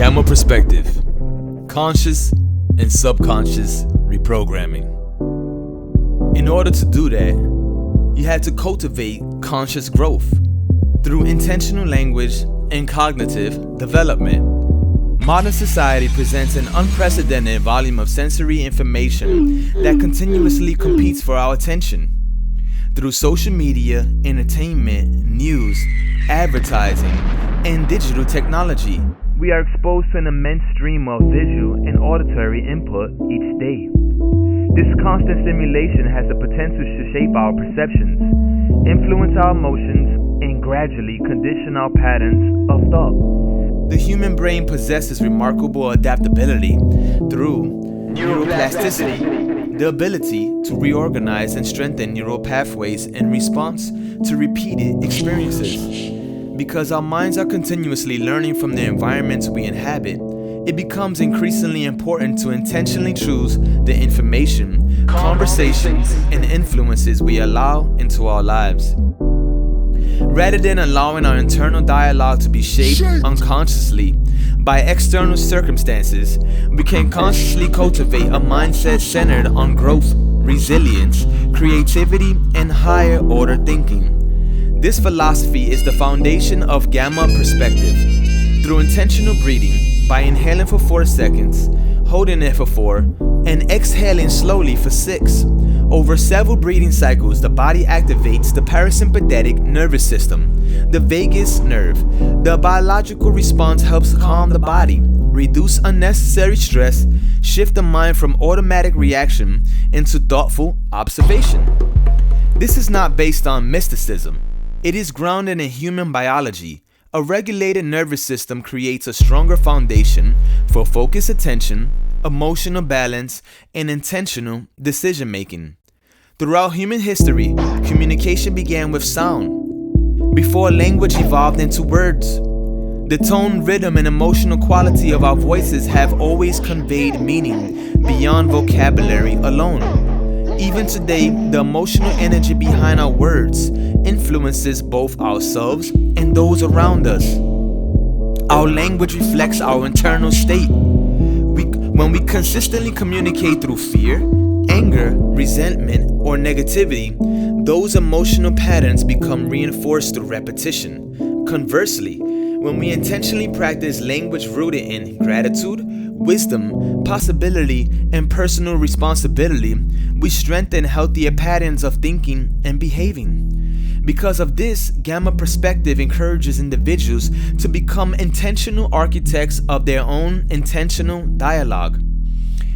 Gamma perspective, conscious and subconscious reprogramming. In order to do that, you had to cultivate conscious growth through intentional language and cognitive development. Modern society presents an unprecedented volume of sensory information that continuously competes for our attention. Through social media, entertainment, news, advertising, and digital technology, we are exposed to an immense stream of visual and auditory input each day. This constant stimulation has the potential to shape our perceptions, influence our emotions, and gradually condition our patterns of thought. The human brain possesses remarkable adaptability through neuroplasticity, the ability to reorganize and strengthen neural pathways in response to repeated experiences. Because our minds are continuously learning from the environments we inhabit, it becomes increasingly important to intentionally choose the information, conversations, and influences we allow into our lives. Rather than allowing our internal dialogue to be shaped unconsciously by external circumstances, we can consciously cultivate a mindset centered on growth, resilience, creativity, and higher order thinking. This philosophy is the foundation of Gamma perspective. Through intentional breathing, by inhaling for 4 seconds, holding it for 4, and exhaling slowly for 6. Over several breathing cycles, the body activates the parasympathetic nervous system, the vagus nerve. The biological response helps calm the body, reduce unnecessary stress, shift the mind from automatic reaction into thoughtful observation. This is not based on mysticism. It is grounded in human biology. A regulated nervous system creates a stronger foundation for focused attention, emotional balance, and intentional decision making. Throughout human history, communication began with sound, before language evolved into words. The tone, rhythm, and emotional quality of our voices have always conveyed meaning beyond vocabulary alone. Even today, the emotional energy behind our words influences both ourselves and those around us. Our language reflects our internal state. When we consistently communicate through fear, anger, resentment, or negativity, those emotional patterns become reinforced through repetition. Conversely, when we intentionally practice language rooted in gratitude, wisdom, possibility, and personal responsibility, we strengthen healthier patterns of thinking and behaving. Because of this, Gamma perspective encourages individuals to become intentional architects of their own intentional dialogue.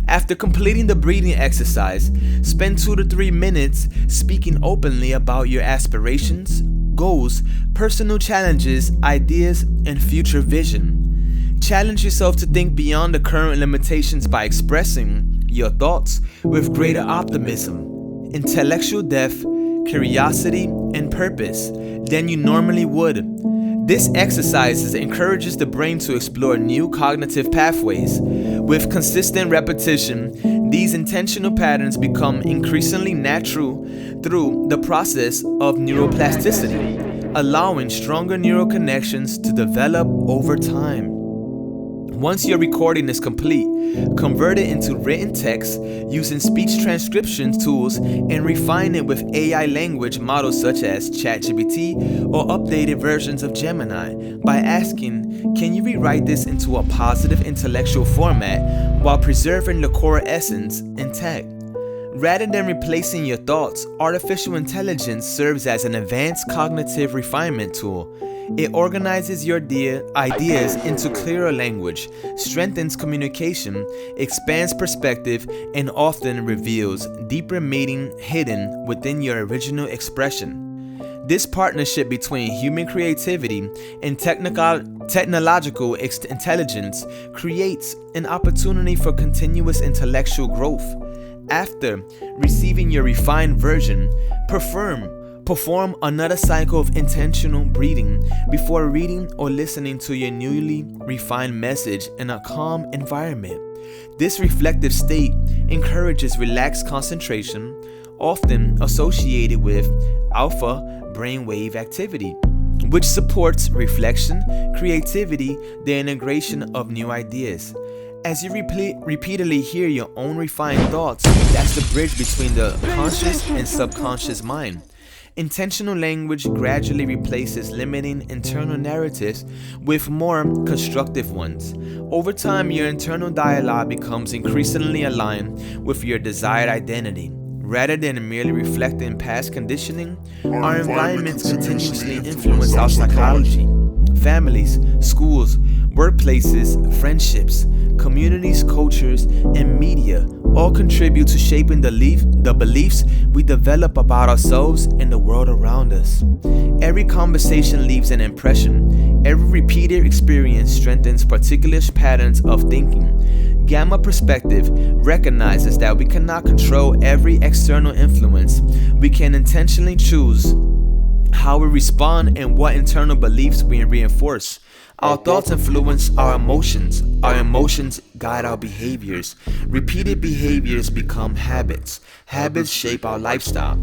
After completing the breathing exercise, spend 2 to 3 minutes speaking openly about your aspirations, goals, personal challenges, ideas, and future vision. Challenge yourself to think beyond the current limitations by expressing your thoughts with greater optimism, intellectual depth, curiosity, and purpose than you normally would. This exercise encourages the brain to explore new cognitive pathways. With consistent repetition, these intentional patterns become increasingly natural through the process of neuroplasticity, allowing stronger neural connections to develop over time. Once your recording is complete, convert it into written text using speech transcription tools and refine it with AI language models such as ChatGPT or updated versions of Gemini by asking, can you rewrite this into a positive intellectual format while preserving the core essence intact? Rather than replacing your thoughts, artificial intelligence serves as an advanced cognitive refinement tool. It organizes your ideas into clearer language, strengthens communication, expands perspective, and often reveals deeper meaning hidden within your original expression. This partnership between human creativity and technological intelligence creates an opportunity for continuous intellectual growth. After receiving your refined version, perform another cycle of intentional breathing before reading or listening to your newly refined message in a calm environment. This reflective state encourages relaxed concentration, often associated with alpha brainwave activity. which supports reflection, creativity, the integration of new ideas. As you repeatedly hear your own refined thoughts, that's the bridge between the conscious and subconscious mind. Intentional language gradually replaces limiting internal narratives with more constructive ones. Over time, your internal dialogue becomes increasingly aligned with your desired identity. Rather than merely reflecting past conditioning, our environments continuously influence our psychology. Families, schools, workplaces, friendships, communities, cultures, and media all contribute to shaping the beliefs we develop about ourselves and the world around us. Every conversation leaves an impression. Every repeated experience strengthens particular patterns of thinking. Gamma perspective recognizes that we cannot control every external influence. We can intentionally choose how we respond and what internal beliefs we reinforce. Our thoughts influence our emotions guide our behaviors. Repeated behaviors become habits. Habits shape our lifestyle.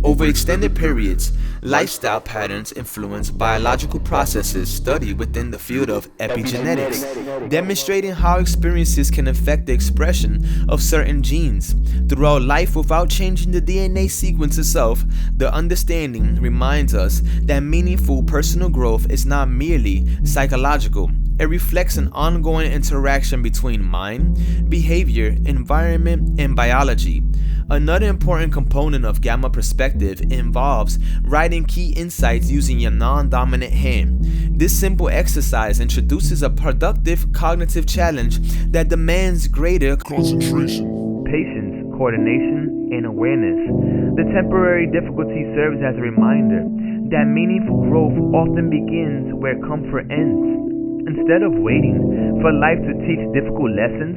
Over extended periods, lifestyle patterns influence biological processes studied within the field of epigenetics, demonstrating how experiences can affect the expression of certain genes. Throughout life, without changing the DNA sequence itself, the understanding reminds us that meaningful personal growth is not merely psychological. It reflects an ongoing interaction between mind, behavior, environment, and biology. Another important component of gamma perspective involves writing key insights using your non-dominant hand. This simple exercise introduces a productive cognitive challenge that demands greater concentration, patience, coordination, and awareness. The temporary difficulty serves as a reminder that meaningful growth often begins where comfort ends. Instead of waiting for life to teach difficult lessons,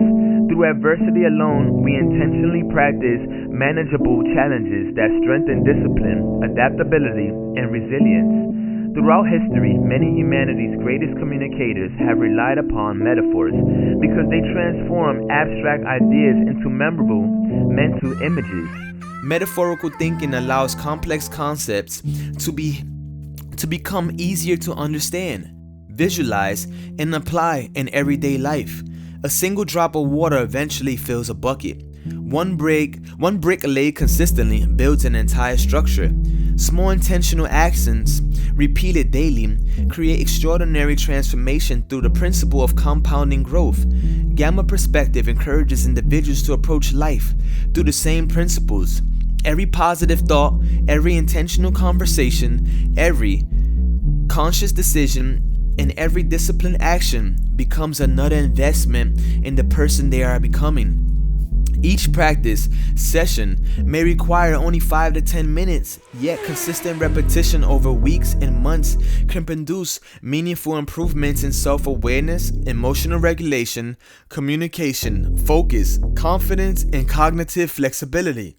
through adversity alone, we intentionally practice manageable challenges that strengthen discipline, adaptability, and resilience. Throughout history, many humanity's greatest communicators have relied upon metaphors because they transform abstract ideas into memorable mental images. Metaphorical thinking allows complex concepts to become easier to understand, visualize, and apply in everyday life. A single drop of water eventually fills a bucket. One brick laid consistently builds an entire structure. Small intentional actions, repeated daily, create extraordinary transformation through the principle of compounding growth. Gamma perspective encourages individuals to approach life through the same principles. Every positive thought, every intentional conversation, every conscious decision, and every disciplined action becomes another investment in the person they are becoming. Each practice session may require only 5 to 10 minutes, yet consistent repetition over weeks and months can produce meaningful improvements in self-awareness, emotional regulation, communication, focus, confidence, and cognitive flexibility.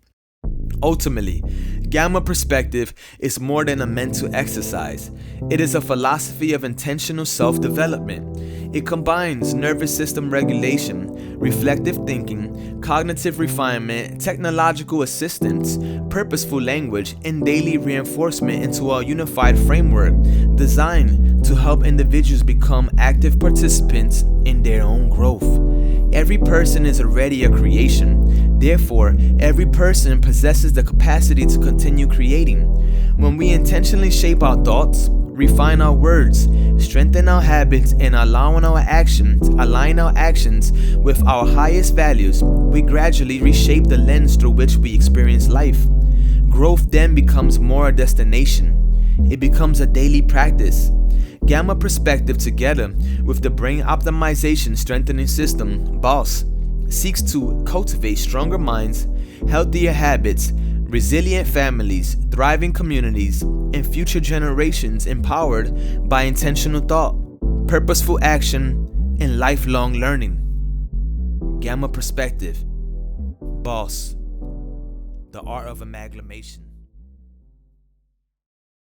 Ultimately, gamma perspective is more than a mental exercise. It is a philosophy of intentional self-development. It combines nervous system regulation, reflective thinking, cognitive refinement, technological assistance, purposeful language, and daily reinforcement into a unified framework designed to help individuals become active participants in their own growth. Every person is already a creation. Therefore, every person possesses the capacity to continue creating. When we intentionally shape our thoughts, refine our words, strengthen our habits, and align our actions with our highest values, we gradually reshape the lens through which we experience life. Growth then becomes more a destination. It becomes a daily practice. Gamma perspective, together with the brain optimization strengthening system, BOSS, seeks to cultivate stronger minds, healthier habits, resilient families, thriving communities, and future generations empowered by intentional thought, purposeful action, and lifelong learning. Gamma perspective, BOSS, the art of amalgamation.